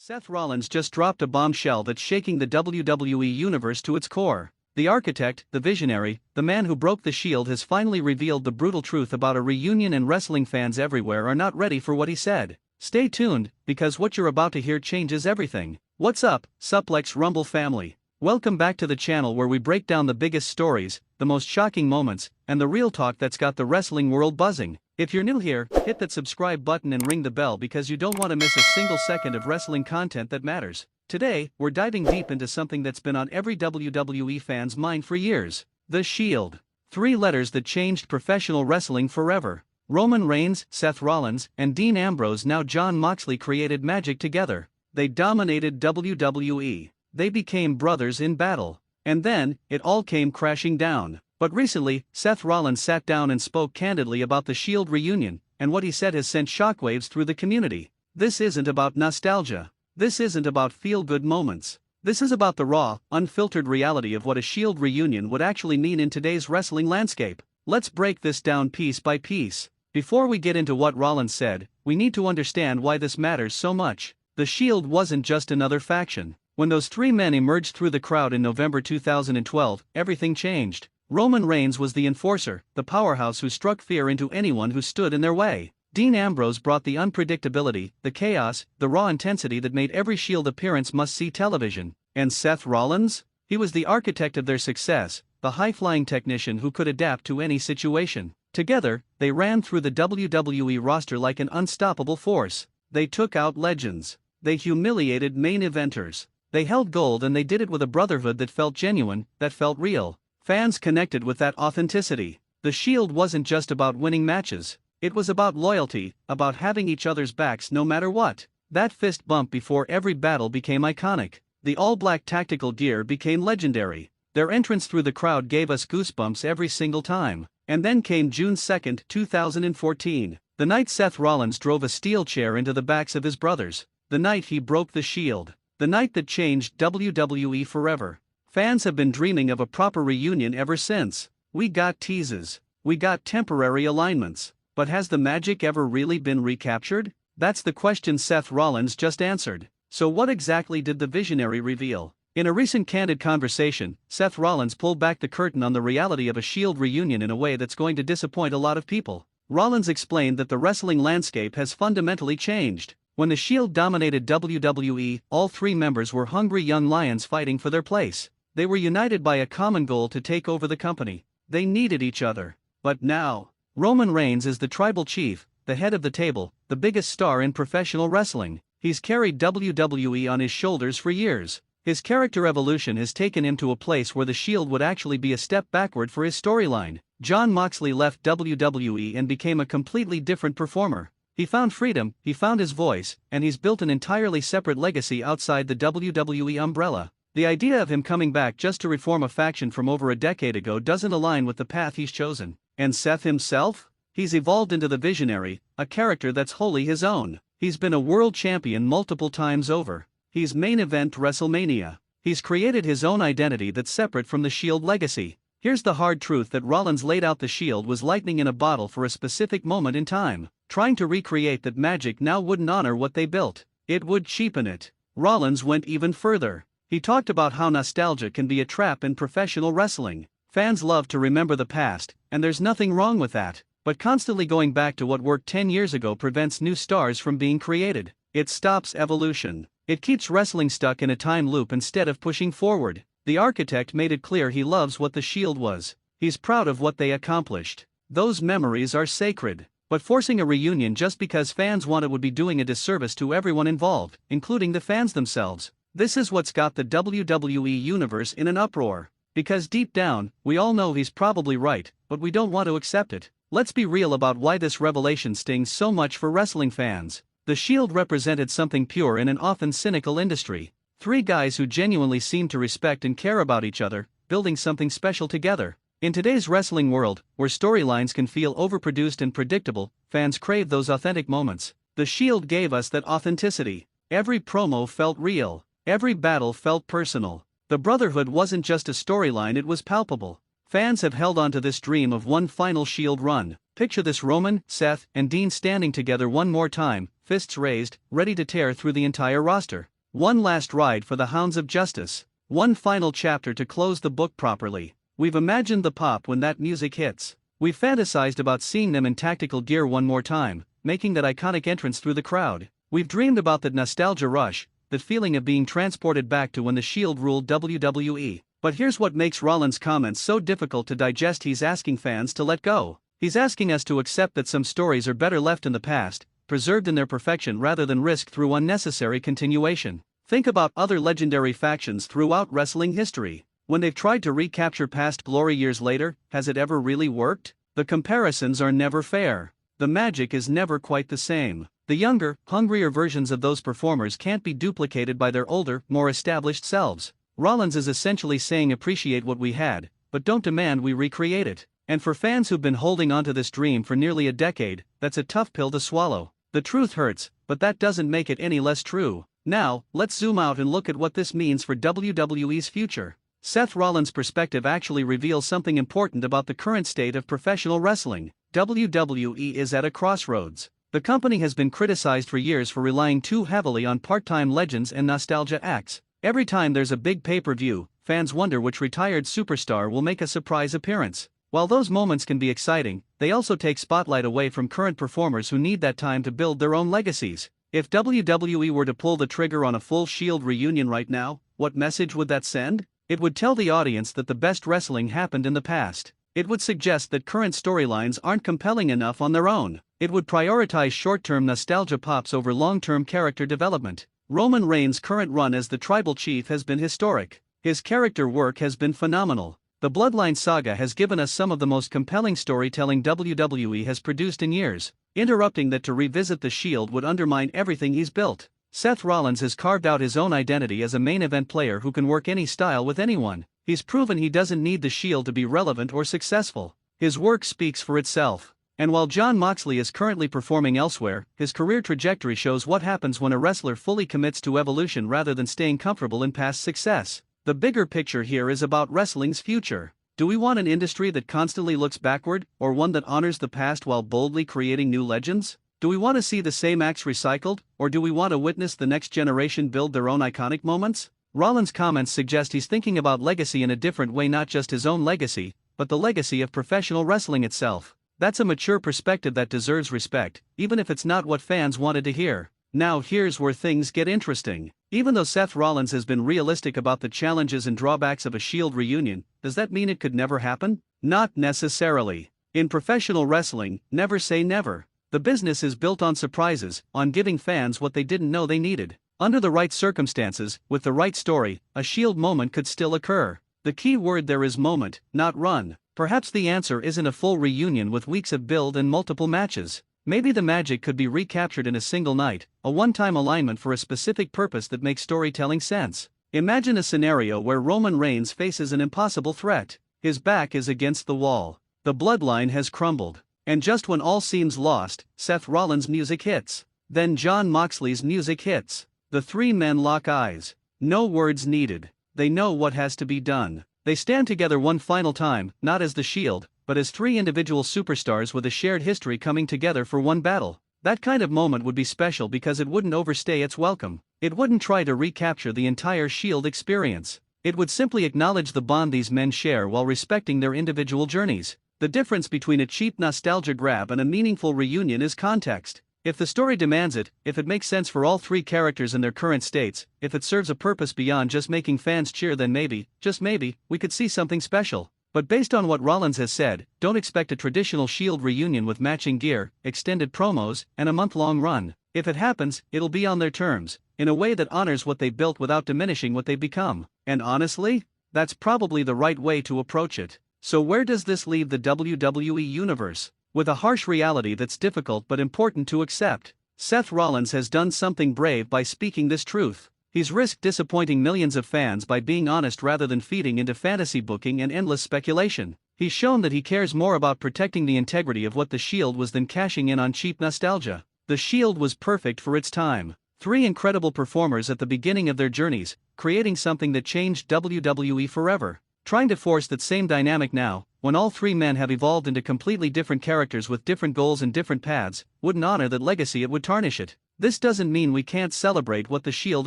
Seth Rollins just dropped a bombshell that's shaking the WWE universe to its core. The architect, the visionary, the man who broke the Shield has finally revealed the brutal truth about a reunion, and wrestling fans everywhere are not ready for what he said. Stay tuned, because what you're about to hear changes everything. What's up, Suplex Rumble family? Welcome back to the channel where we break down the biggest stories, the most shocking moments, and the real talk that's got the wrestling world buzzing. If you're new here, hit that subscribe button and ring the bell because you don't want to miss a single second of wrestling content that matters. Today, we're diving deep into something that's been on every WWE fan's mind for years: the Shield. 3 letters that changed professional wrestling forever. Roman Reigns, Seth Rollins, and Dean Ambrose, now Jon Moxley, created magic together. They dominated WWE. They became brothers in battle. And then, it all came crashing down. But recently, Seth Rollins sat down and spoke candidly about the Shield reunion, and what he said has sent shockwaves through the community. This isn't about nostalgia. This isn't about feel-good moments. This is about the raw, unfiltered reality of what a Shield reunion would actually mean in today's wrestling landscape. Let's break this down piece by piece. Before we get into what Rollins said, we need to understand why this matters so much. The Shield wasn't just another faction. When those 3 men emerged through the crowd in November 2012, everything changed. Roman Reigns was the enforcer, the powerhouse who struck fear into anyone who stood in their way. Dean Ambrose brought the unpredictability, the chaos, the raw intensity that made every Shield appearance must-see television. And Seth Rollins? He was the architect of their success, the high-flying technician who could adapt to any situation. Together, they ran through the WWE roster like an unstoppable force. They took out legends. They humiliated main eventers. They held gold, and they did it with a brotherhood that felt genuine, that felt real. Fans connected with that authenticity. The Shield wasn't just about winning matches. It was about loyalty, about having each other's backs no matter what. That fist bump before every battle became iconic. The all-black tactical gear became legendary. Their entrance through the crowd gave us goosebumps every single time. And then came June 2, 2014. The night Seth Rollins drove a steel chair into the backs of his brothers. The night he broke the Shield. The night that changed WWE forever. Fans have been dreaming of a proper reunion ever since. We got teases. We got temporary alignments. But has the magic ever really been recaptured? That's the question Seth Rollins just answered. So what exactly did the visionary reveal? In a recent candid conversation, Seth Rollins pulled back the curtain on the reality of a Shield reunion in a way that's going to disappoint a lot of people. Rollins explained that the wrestling landscape has fundamentally changed. When the Shield dominated WWE, all 3 members were hungry young lions fighting for their place. They were united by a common goal to take over the company. They needed each other. But now, Roman Reigns is the tribal chief, the head of the table, the biggest star in professional wrestling. He's carried WWE on his shoulders for years. His character evolution has taken him to a place where the Shield would actually be a step backward for his storyline. Jon Moxley left WWE and became a completely different performer. He found freedom, he found his voice, and he's built an entirely separate legacy outside the WWE umbrella. The idea of him coming back just to reform a faction from over a decade ago doesn't align with the path he's chosen. And Seth himself? He's evolved into the visionary, a character that's wholly his own. He's been a world champion multiple times over. He's main event WrestleMania. He's created his own identity that's separate from the Shield legacy. Here's the hard truth that Rollins laid out: the Shield was lightning in a bottle for a specific moment in time. Trying to recreate that magic now wouldn't honor what they built. It would cheapen it. Rollins went even further. He talked about how nostalgia can be a trap in professional wrestling. Fans love to remember the past, and there's nothing wrong with that. But constantly going back to what worked 10 years ago prevents new stars from being created. It stops evolution. It keeps wrestling stuck in a time loop instead of pushing forward. The architect made it clear he loves what the Shield was. He's proud of what they accomplished. Those memories are sacred. But forcing a reunion just because fans want it would be doing a disservice to everyone involved, including the fans themselves. This is what's got the WWE universe in an uproar. Because deep down, we all know he's probably right, but we don't want to accept it. Let's be real about why this revelation stings so much for wrestling fans. The Shield represented something pure in an often cynical industry. 3 guys who genuinely seem to respect and care about each other, building something special together. In today's wrestling world, where storylines can feel overproduced and predictable, fans crave those authentic moments. The Shield gave us that authenticity. Every promo felt real. Every battle felt personal. The brotherhood wasn't just a storyline, it was palpable. Fans have held on to this dream of one final Shield run. Picture this: Roman, Seth, and Dean standing together one more time, fists raised, ready to tear through the entire roster. One last ride for the Hounds of Justice. One final chapter to close the book properly. We've imagined the pop when that music hits. We've fantasized about seeing them in tactical gear one more time, making that iconic entrance through the crowd. We've dreamed about that nostalgia rush, that feeling of being transported back to when the Shield ruled WWE. But here's what makes Rollins' comments so difficult to digest. He's asking fans to let go. He's asking us to accept that some stories are better left in the past, preserved in their perfection rather than risked through unnecessary continuation. Think about other legendary factions throughout wrestling history. When they've tried to recapture past glory years later, has it ever really worked? The comparisons are never fair. The magic is never quite the same. The younger, hungrier versions of those performers can't be duplicated by their older, more established selves. Rollins is essentially saying appreciate what we had, but don't demand we recreate it. And for fans who've been holding onto this dream for nearly a decade, that's a tough pill to swallow. The truth hurts, but that doesn't make it any less true. Now, let's zoom out and look at what this means for WWE's future. Seth Rollins' perspective actually reveals something important about the current state of professional wrestling. WWE is at a crossroads. The company has been criticized for years for relying too heavily on part-time legends and nostalgia acts. Every time there's a big pay-per-view, fans wonder which retired superstar will make a surprise appearance. While those moments can be exciting, they also take spotlight away from current performers who need that time to build their own legacies. If WWE were to pull the trigger on a full Shield reunion right now, what message would that send? It would tell the audience that the best wrestling happened in the past. It would suggest that current storylines aren't compelling enough on their own. It would prioritize short-term nostalgia pops over long-term character development. Roman Reigns' current run as the Tribal Chief has been historic. His character work has been phenomenal. The Bloodline saga has given us some of the most compelling storytelling WWE has produced in years. Interrupting that to revisit the Shield would undermine everything he's built. Seth Rollins has carved out his own identity as a main event player who can work any style with anyone. He's proven he doesn't need the Shield to be relevant or successful. His work speaks for itself. And while Jon Moxley is currently performing elsewhere, his career trajectory shows what happens when a wrestler fully commits to evolution rather than staying comfortable in past success. The bigger picture here is about wrestling's future. Do we want an industry that constantly looks backward, or one that honors the past while boldly creating new legends? Do we want to see the same acts recycled, or do we want to witness the next generation build their own iconic moments? Rollins' comments suggest he's thinking about legacy in a different way, not just his own legacy, but the legacy of professional wrestling itself. That's a mature perspective that deserves respect, even if it's not what fans wanted to hear. Now here's where things get interesting. Even though Seth Rollins has been realistic about the challenges and drawbacks of a Shield reunion, does that mean it could never happen? Not necessarily. In professional wrestling, never say never. The business is built on surprises, on giving fans what they didn't know they needed. Under the right circumstances, with the right story, a Shield moment could still occur. The key word there is moment, not run. Perhaps the answer isn't a full reunion with weeks of build and multiple matches. Maybe the magic could be recaptured in a single night, a one-time alignment for a specific purpose that makes storytelling sense. Imagine a scenario where Roman Reigns faces an impossible threat. His back is against the wall. The bloodline has crumbled. And just when all seems lost, Seth Rollins' music hits. Then Jon Moxley's music hits. The three men lock eyes. No words needed. They know what has to be done. They stand together one final time, not as the Shield, but as three individual superstars with a shared history coming together for one battle. That kind of moment would be special because it wouldn't overstay its welcome. It wouldn't try to recapture the entire Shield experience. It would simply acknowledge the bond these men share while respecting their individual journeys. The difference between a cheap nostalgia grab and a meaningful reunion is context. If the story demands it, if it makes sense for all three characters in their current states, if it serves a purpose beyond just making fans cheer, then maybe, just maybe, we could see something special. But based on what Rollins has said, don't expect a traditional Shield reunion with matching gear, extended promos, and a month-long run. If it happens, it'll be on their terms, in a way that honors what they built without diminishing what they've become. And honestly, that's probably the right way to approach it. So where does this leave the WWE universe? With a harsh reality that's difficult but important to accept. Seth Rollins has done something brave by speaking this truth. He's risked disappointing millions of fans by being honest rather than feeding into fantasy booking and endless speculation. He's shown that he cares more about protecting the integrity of what the Shield was than cashing in on cheap nostalgia. The Shield was perfect for its time. Three incredible performers at the beginning of their journeys, creating something that changed WWE forever. Trying to force that same dynamic now, when all three men have evolved into completely different characters with different goals and different paths, wouldn't honor that legacy, it would tarnish it. this doesn't mean we can't celebrate what the Shield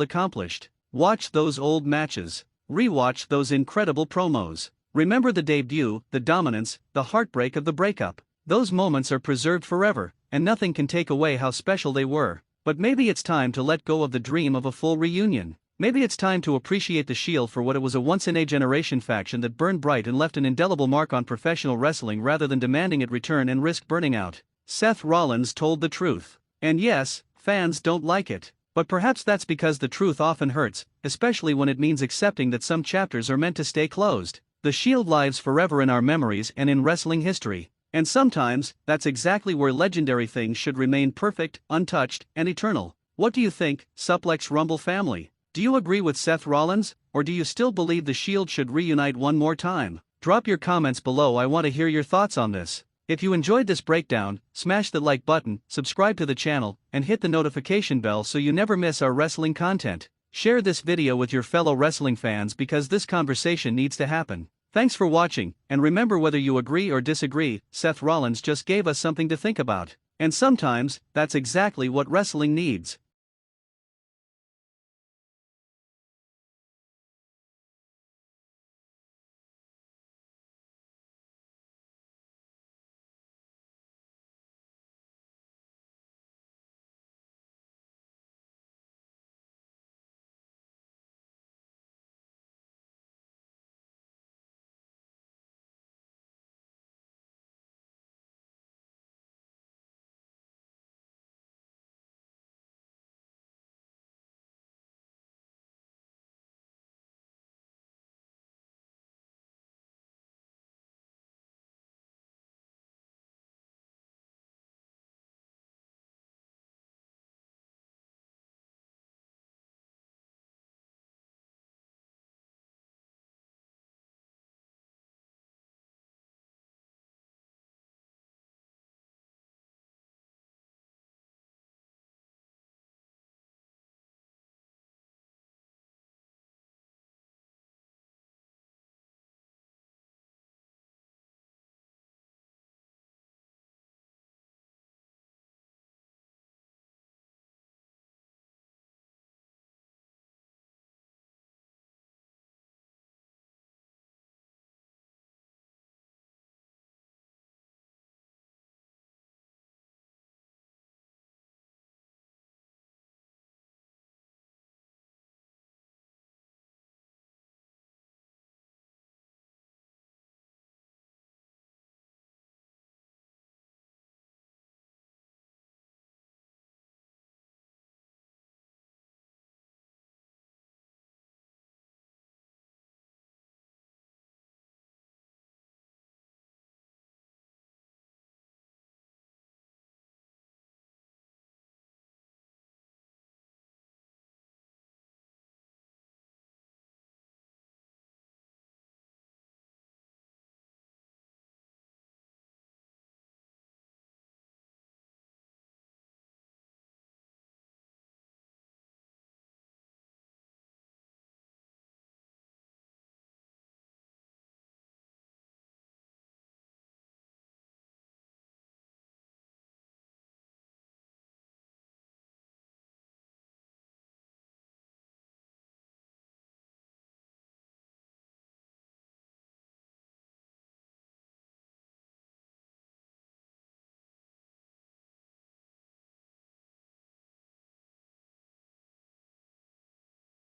accomplished. Watch those old matches. Rewatch those incredible promos. Remember the debut, the dominance, the heartbreak of the breakup. Those moments are preserved forever, and nothing can take away how special they were. But maybe it's time to let go of the dream of a full reunion. Maybe it's time to appreciate the Shield for what it was, a once-in-a-generation faction that burned bright and left an indelible mark on professional wrestling rather than demanding it return and risk burning out. Seth Rollins told the truth. And yes, fans don't like it. But perhaps that's because the truth often hurts, especially when it means accepting that some chapters are meant to stay closed. The Shield lives forever in our memories and in wrestling history. And sometimes, that's exactly where legendary things should remain: perfect, untouched, and eternal. What do you think, Suplex Rumble family? Do you agree with Seth Rollins, or do you still believe the Shield should reunite one more time? Drop your comments below. I want to hear your thoughts on this. If you enjoyed this breakdown, smash the like button, subscribe to the channel, and hit the notification bell so you never miss our wrestling content. Share this video with your fellow wrestling fans because this conversation needs to happen. Thanks for watching, and remember, whether you agree or disagree, Seth Rollins just gave us something to think about. And sometimes, that's exactly what wrestling needs.